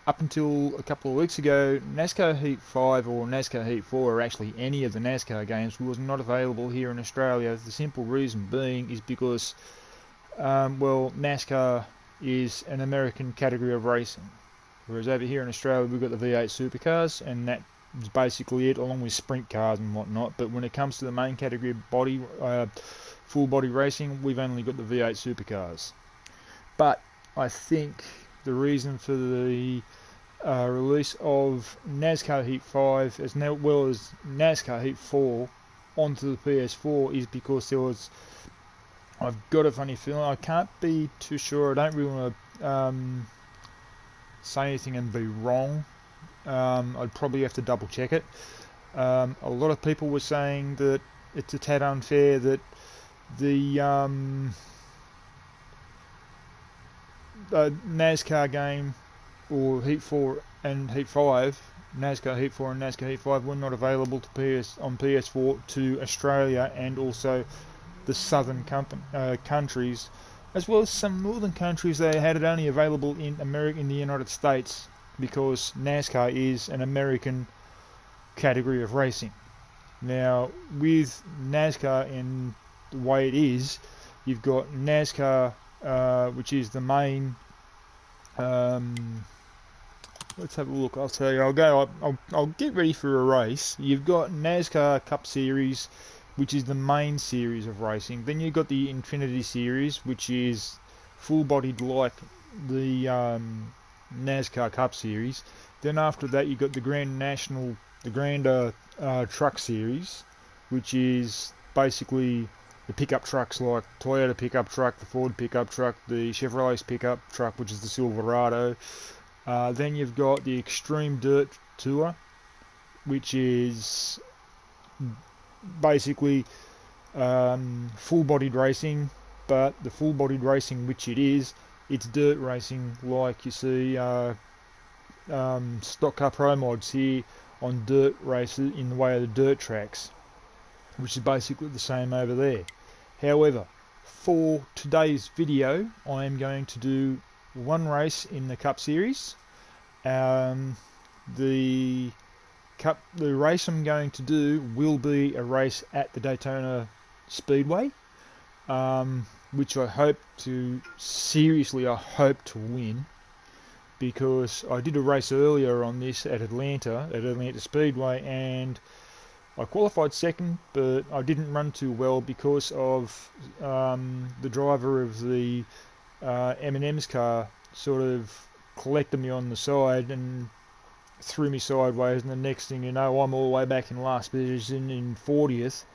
up until a couple of weeks ago, NASCAR Heat 5 or NASCAR Heat 4, or actually any of the NASCAR games, was not available here in Australia. The simple reason being is because, well, NASCAR is an American category of racing. Whereas over here in Australia, we've got the V8 supercars, and that is basically it, along with sprint cars and whatnot. But when it comes to the main category of full body racing, we've only got the V8 supercars. But I think the reason for the release of NASCAR Heat 5 as well as NASCAR Heat 4 onto the PS4 is because I've got a funny feeling, I can't be too sure, I don't really want to say anything and be wrong. I'd probably have to double check it. A lot of people were saying that it's a tad unfair that the NASCAR game, or Heat 4 and Heat 5, NASCAR Heat 4 and NASCAR Heat 5 were not available to on PS4 to Australia and also the southern countries, as well as some northern countries. They had it only available in America, in the United States, because NASCAR is an American category of racing. Now, with NASCAR in the way it is, you've got NASCAR, which is the main. Let's have a look. I'll tell you. I'll get ready for a race. You've got NASCAR Cup Series, which is the main series of racing. Then you've got the Infinity Series, which is full-bodied like the NASCAR Cup Series. Then after that, you've got the Grand Truck Series, which is basically the pickup trucks like Toyota pickup truck, the Ford pickup truck, the Chevrolet pickup truck, which is the Silverado. Then you've got the Extreme Dirt Tour, which is basically full-bodied racing, but the full-bodied racing which it is, it's dirt racing like you see stock car pro mods here on dirt races in the way of the dirt tracks, which is basically the same over there. However, for today's video, I am going to do one race in the Cup Series. The race I'm going to do will be a race at the Daytona Speedway, which I hope to win, because I did a race earlier on this at Atlanta Speedway, and I qualified second, but I didn't run too well because of the driver of the M&M's car sort of collected me on the side and threw me sideways, and the next thing you know, I'm all the way back in last position in 40th.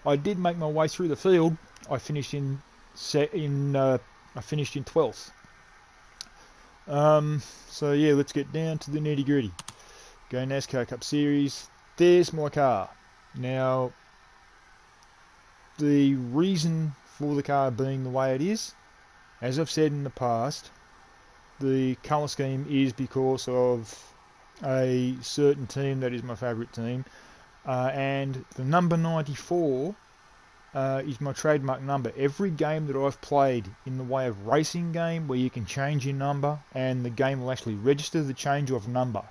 I did make my way through the field. I finished in 12th. So yeah, let's get down to the nitty gritty. Go NASCAR Cup Series. There's my car. Now, the reason for the car being the way it is, as I've said in the past, the colour scheme is because of a certain team that is my favourite team, and the number 94 is my trademark number. Every game that I've played in the way of racing game where you can change your number and the game will actually register the change of number,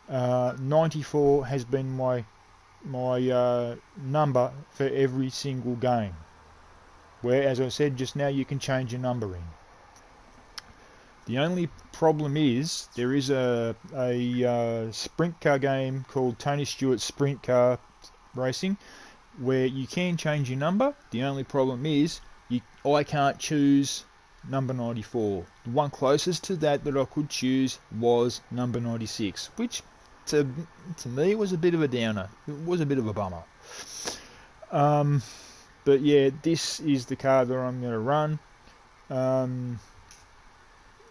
94 has been my number for every single game, where, as I said just now, you can change your number in. The only problem is there is a sprint car game called Tony Stewart's Sprint Car Racing, where you can change your number. The only problem is I can't choose number 94. The one closest to that I could choose was number 96, which to me was a bit of a downer. It was a bit of a bummer. But yeah, this is the car that I'm going to run.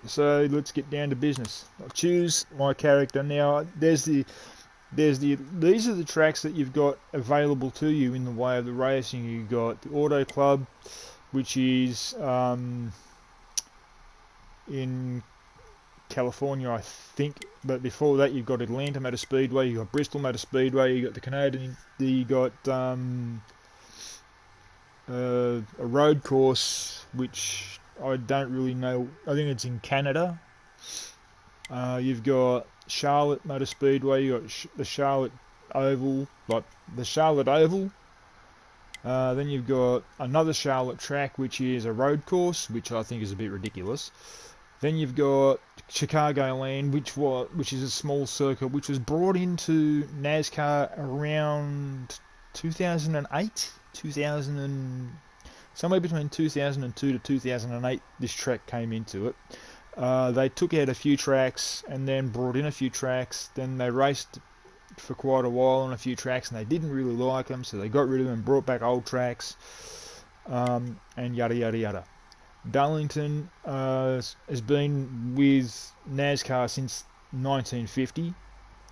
So let's get down to business. I'll choose my character. Now these are the tracks that you've got available to you in the way of the racing. You've got the Auto Club, which is in California, I think, but before that you've got Atlanta Motor Speedway, you've got Bristol Motor Speedway, you've got the Canadian, you got a road course which I don't really know. I think it's in Canada. You've got Charlotte Motor Speedway. You got the Charlotte Oval, like the Charlotte Oval. Then you've got another Charlotte track, which is a road course, which I think is a bit ridiculous. Then you've got Chicagoland, which is a small circuit, which was brought into NASCAR around 2008, somewhere between 2002 to 2008. This track came into it. They took out a few tracks and then brought in a few tracks. Then they raced for quite a while on a few tracks, and they didn't really like them, so they got rid of them and brought back old tracks, and yada yada yada. Darlington has been with NASCAR since 1950,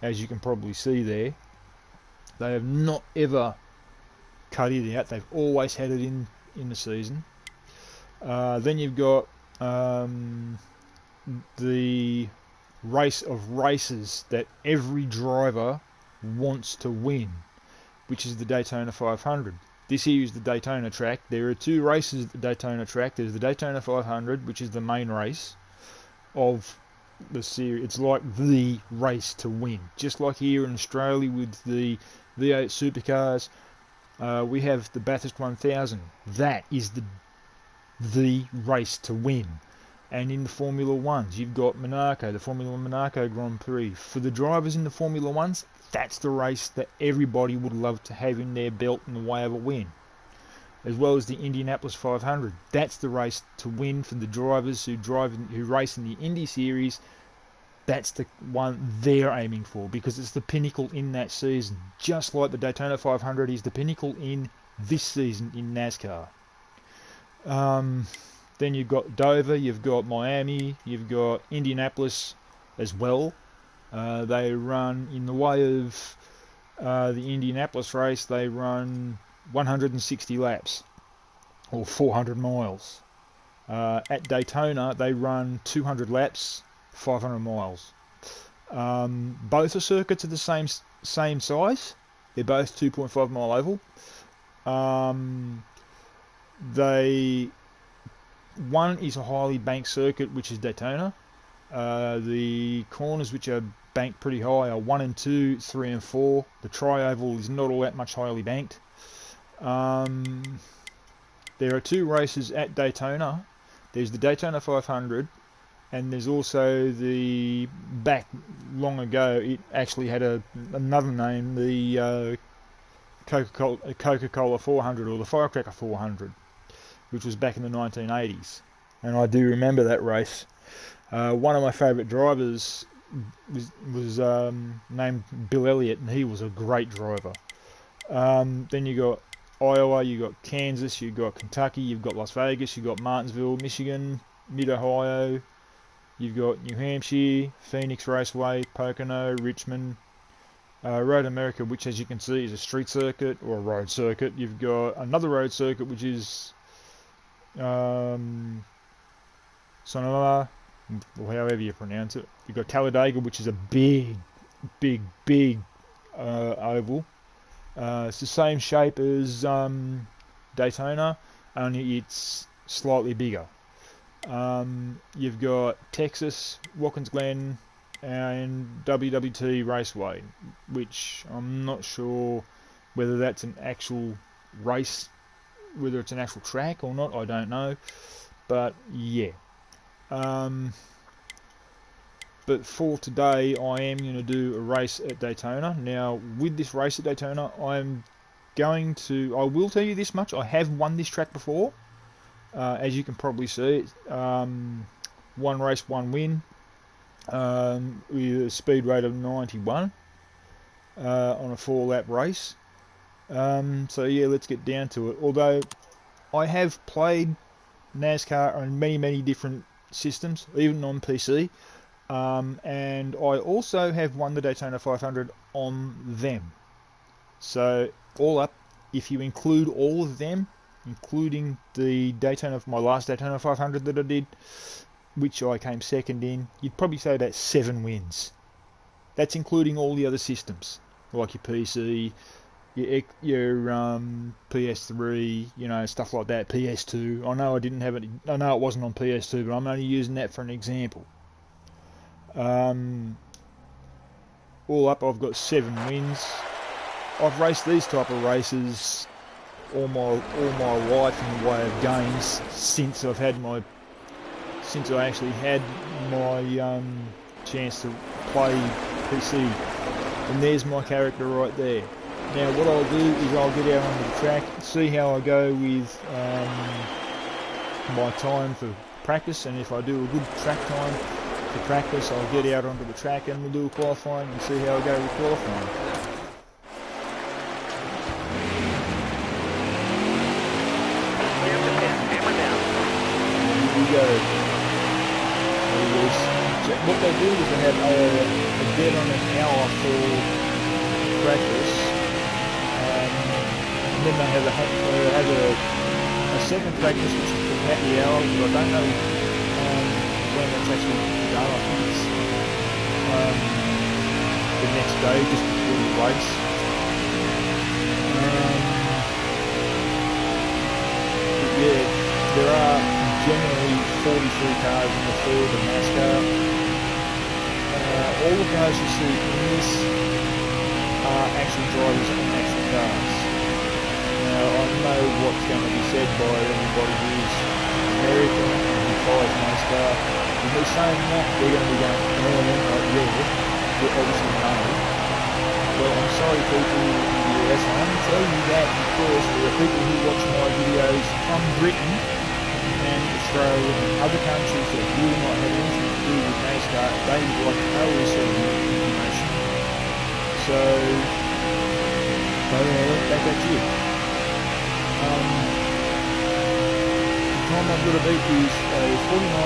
as you can probably see there. They have not ever cut it out. They've always had it in the season. Then you've got the race of races that every driver wants to win, which is the Daytona 500. This here is the Daytona track. There are two races at the Daytona track. There's the Daytona 500, which is the main race of the series. It's like the race to win. Just like here in Australia with the V8 supercars, we have the Bathurst 1000. That is the race to win. And in the Formula Ones, you've got Monaco, the Formula One Monaco Grand Prix. For the drivers in the Formula Ones, that's the race that everybody would love to have in their belt in the way of a win. As well as the Indianapolis 500. That's the race to win for the drivers who race in the Indy Series. That's the one they're aiming for, because it's the pinnacle in that season. Just like the Daytona 500 is the pinnacle in this season in NASCAR. Then you've got Dover, you've got Miami, you've got Indianapolis as well. They run, in the way of the Indianapolis race, they run 160 laps, or 400 miles. At Daytona, they run 200 laps, 500 miles. Both are circuits of the same size. They're both 2.5 mile oval. One is a highly banked circuit, which is Daytona. The corners, which are banked pretty high, are 1 and 2, 3 and 4. The tri-oval is not all that much highly banked. There are two races at Daytona. There's the Daytona 500, and there's also the, back long ago, it actually had another name, the Coca-Cola 400, or the Firecracker 400, which was back in the 1980s. And I do remember that race. One of my favourite drivers was named Bill Elliott, and he was a great driver. Then you got Iowa, you got Kansas, you got Kentucky, you've got Las Vegas, you've got Martinsville, Michigan, Mid-Ohio, you've got New Hampshire, Phoenix Raceway, Pocono, Richmond, Road America, which, as you can see, is a street circuit or a road circuit. You've got another road circuit, which is Sonoma, or however you pronounce it. You've got Talladega, which is a big oval. It's the same shape as Daytona, only it's slightly bigger. You've got Texas, Watkins Glen, and WWT Raceway, which I'm not sure whether that's an actual race, whether it's an actual track or not, I don't know. But yeah. But for today, I am going to do a race at Daytona. Now, with this race at Daytona, I will tell you this much, I have won this track before. As you can probably see, one race, one win, with a speed rate of 91 on a 4-lap race. So yeah, let's get down to it. Although I have played NASCAR on many different systems, even on PC, and I also have won the Daytona 500 on them. So all up, if you include all of them, including the my last Daytona 500 that I did, which I came second in, you'd probably say about 7 wins. That's including all the other systems, like your PC, your PS3, stuff like that, PS2. I know I didn't have it. I know it wasn't on PS2, but I'm only using that for an example. All up, I've got 7 wins. I've raced these type of races all my life in the way of games since I actually had my chance to play PC. And there's my character right there. Now what I'll do is I'll get out onto the track, see how I go with my time for practice, and if I do a good track time for practice, I'll get out onto the track and we'll do a qualifying and see how I go with qualifying. Here we go. What they do is they have a bed on an hour for practice, and then they have a second practice which is for happy hour, but I don't know when that's actually done. I think it's the next day, just before the race. But yeah, there are generally 43 cars in the field of NASCAR. All the cars you see in this are actual drivers on actual cars. Now I know what's going to be said by everybody who's American and who follows NASCAR. If they're saying that, they're going to be going, oh, like, yeah, but obviously no. Well, I'm sorry people in the US, I only tell you that because there are people who watch my videos from Britain and Australia and other countries that do not have anything to do with NASCAR. They would like to know this sort of information. So, that's it. The time I've got to beat is a 49.009.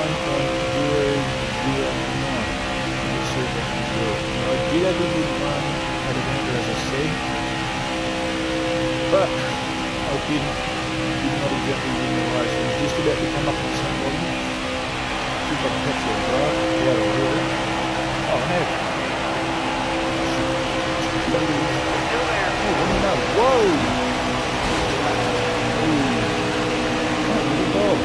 Let's see if I can do it. I did have a good run at Atlanta, as I said, but I did not exactly win the race. I was just about to come up with somebody. See if I can catch that drive. Yeah, I will. Oh, no. Still there. Oh, what do you know? Whoa! Ooh. Oh, little dog.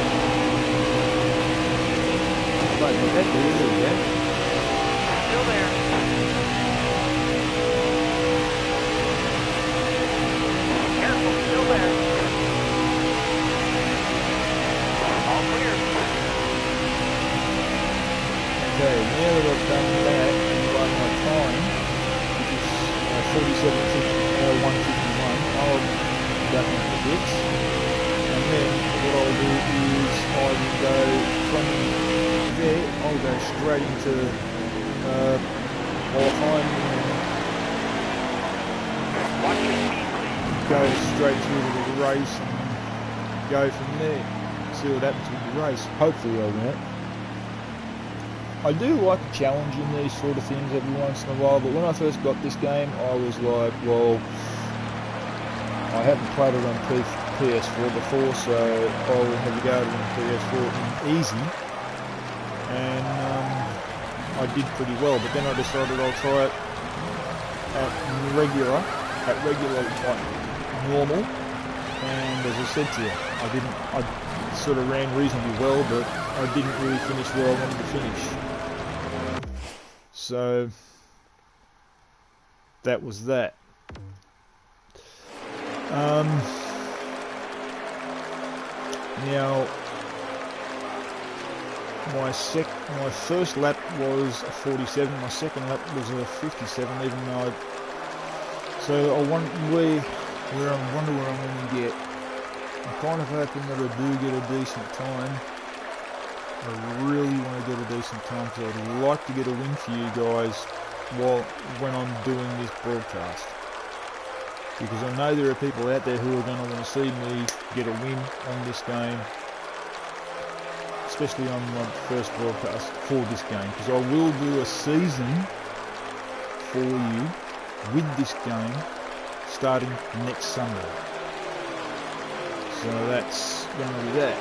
Right, well, that there, yeah? Still there. Careful, still there. All clear. Okay, now that I've done that and run my time, which is 151, I'll go into the bits. And then what I'll do is I will go from there, I'll go straight into qualifying and go straight through to the race and go from there. See what happens with the race. Hopefully I'll win it. I do like a challenge in these sort of things every once in a while, but when I first got this game I was like, well, I haven't played it on PS4 before, so I'll have a go at it on PS4 easy, and I did pretty well, but then I decided I'll try it at regular, like normal, and as I said to you, I sort of ran reasonably well, but I didn't really finish where I wanted to finish. So that was that. Now my first lap was a 47. My second lap was a 57. Even though so I wonder where I'm going to get. I'm kind of hoping that I do get a decent time. I really want to get a decent time because I'd like to get a win for you guys when I'm doing this broadcast. Because I know there are people out there who are going to want to see me get a win on this game. Especially on my first broadcast for this game. Because I will do a season for you with this game starting next Sunday. So that's going to be that.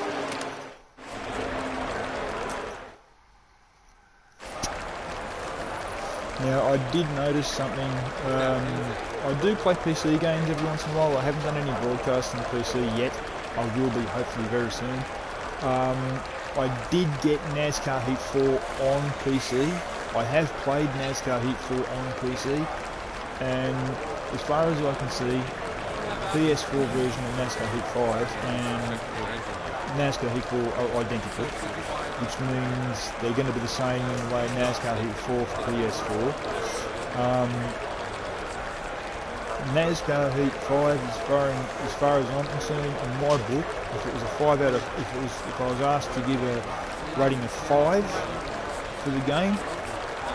Now I did notice something, I do play PC games every once in a while. I haven't done any broadcasting on PC yet. I will be hopefully very soon. I did get NASCAR Heat 4 on PC, I have played NASCAR Heat 4 on PC, and as far as I can see, PS4 version of NASCAR Heat 5 and NASCAR Heat 4 are identical, which means they're going to be the same in the way NASCAR Heat 4 for PS4. NASCAR Heat 5, as far as I'm concerned, in my book, if it was a 5 out of, if I was asked to give a rating of 5 for the game,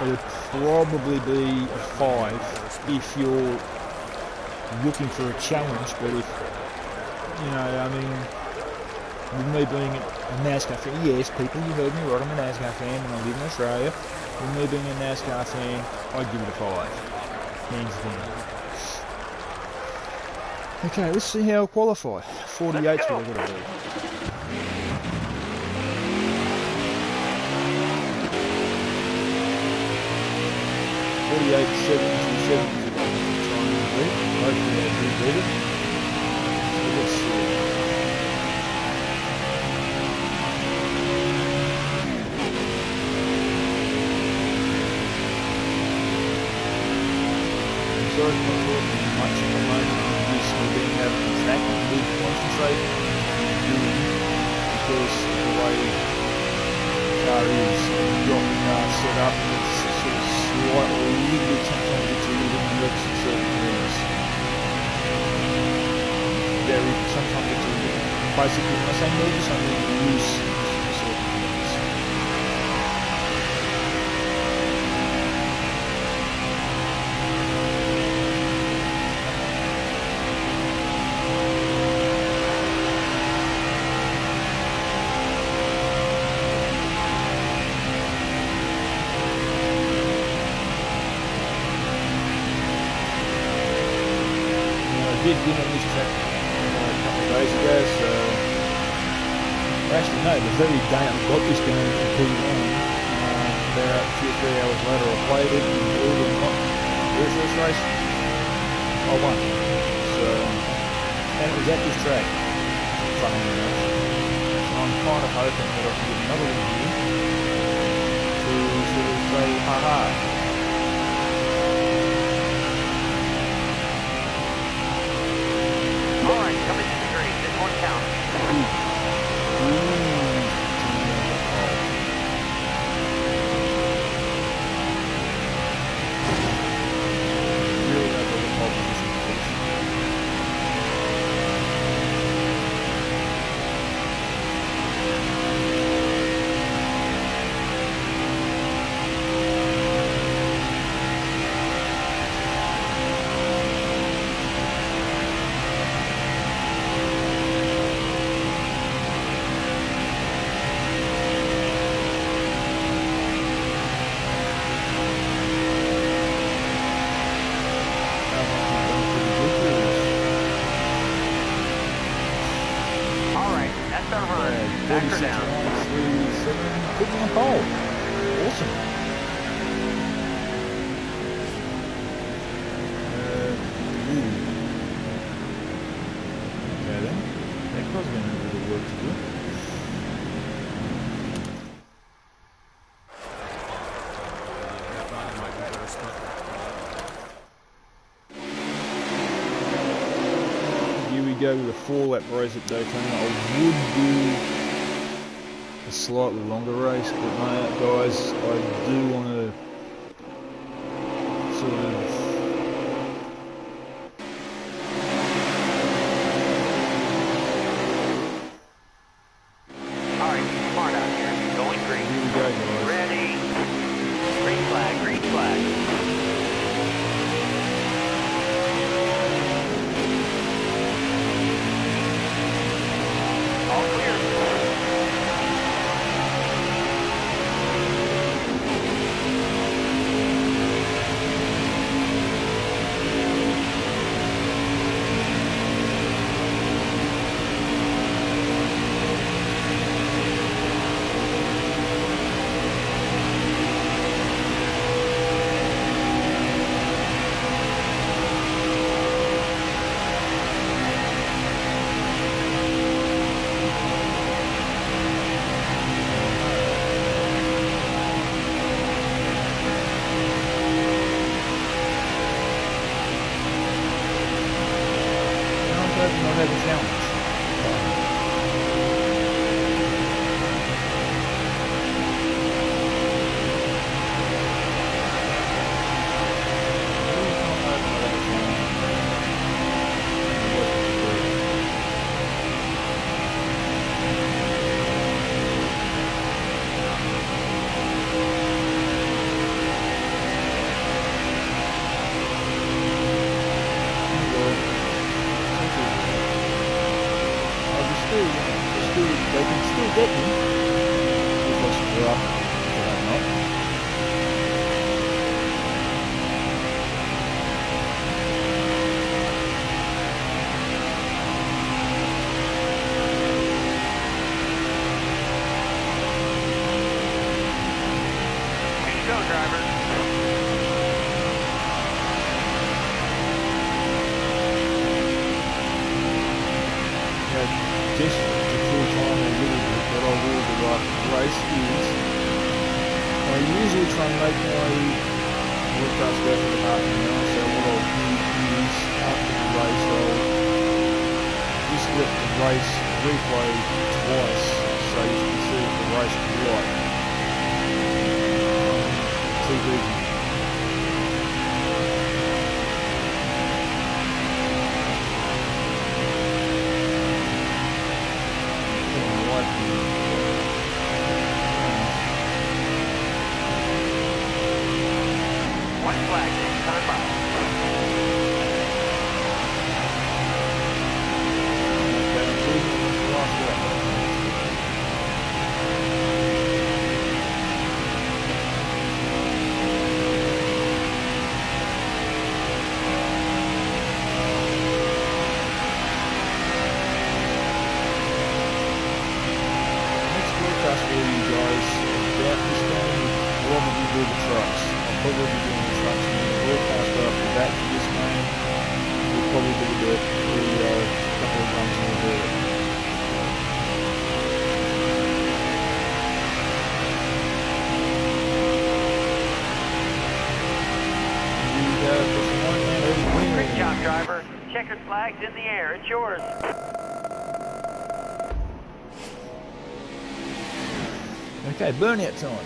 it would probably be a 5 if you're looking for a challenge. But if, you know, I mean, with me being a NASCAR fan, yes, people, you heard me right, I'm a NASCAR fan and I live in Australia. With me being a NASCAR fan, I'd give it a 5, hands down. Okay, let's see how I qualify. 48's what I've got to do. 48, 7 to 7 is what I'm trying to beat. Hopefully I do beat it. So let's see. I'm sorry for not talking much at the moment. We're being out of the track and we concentrate because of the way the car is. You've got the car set up, it's sort of slightly, a little bit, sometimes it's a little bit nervous in certain areas. Sometimes it's a little bit, basically when I say nervous, I mean loose in certain areas. I did win on this track a couple of days ago, so actually no, the very day I got this game and put it on, about 2 or 3 hours later I played it, and believe it or not, the first race, I won. So, and it was at this track, funny enough. So I'm kind of hoping that I can get another one here to sort of say, haha. Alright, coming to the green. This one counts. Really have a pole position for this. Alright, that's our run. Back her down. 36.37, put me on pole. Awesome. Okay then. That car's going to have a little work to do. Here we go with a 4-lap race at Daytona. I would do a slightly longer race, but mate, guys, I do want to sort of Alright, smart out here. Going green. here we go, guys. Ready. Green flag, green flag. All clear. expecting. We've got some rough, but I'm not. Go, driver. Just to full time a little bit, what I will do after the race is I usually try and make my broadcast go for half an hour, so what I'll do is after the race I'll just let the race replay twice so you can see what the race was like. TV. White flag, time by. For you guys about this game, probably do the trucks. I'll probably be doing the trucks and the broadcast after that for this game. We'll probably do the couple of runs in the dirt. Great job, driver. Checkered flag's in the air. It's yours. Okay, burnout time.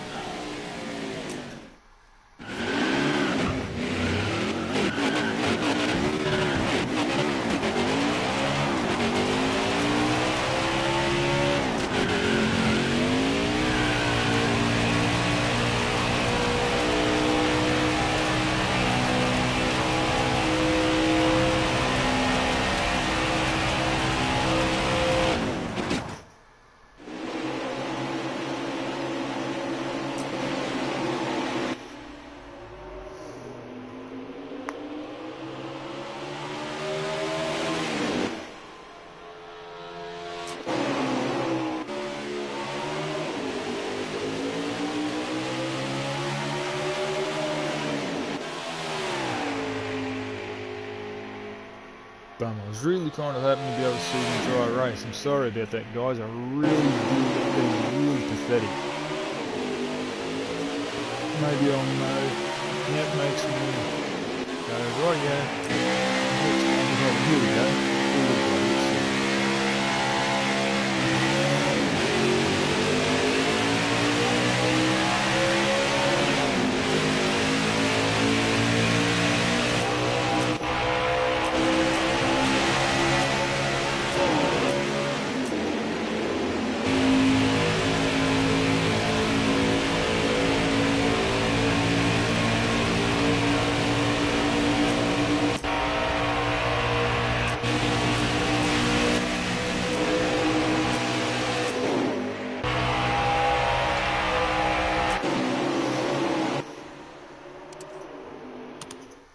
Bum, I was really kind of hoping to be able to see the entire race. I'm sorry about that, guys. I really do. It was really pathetic. Maybe I'll know. That makes me go, right, yeah. Here we go.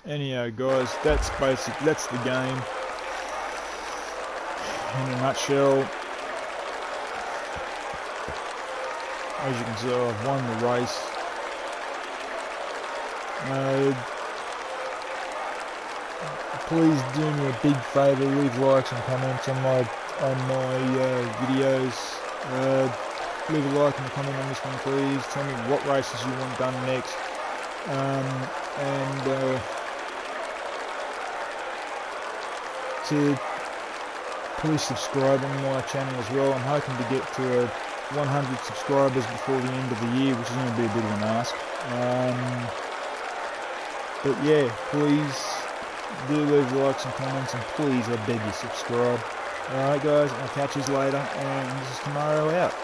Anyhow, guys, that's the game in a nutshell. As you can see, I've won the race. Please do me a big favour, leave likes and comments on my videos. Leave a like and a comment on this one, please. Tell me what races you want done next. To please subscribe on my channel as well. I'm hoping to get to 100 subscribers before the end of the year, which is going to be a bit of an ask. But yeah, please do leave likes and comments, and please, I beg you, subscribe. Alright guys, I'll catch you later, and this is Tomorrow out.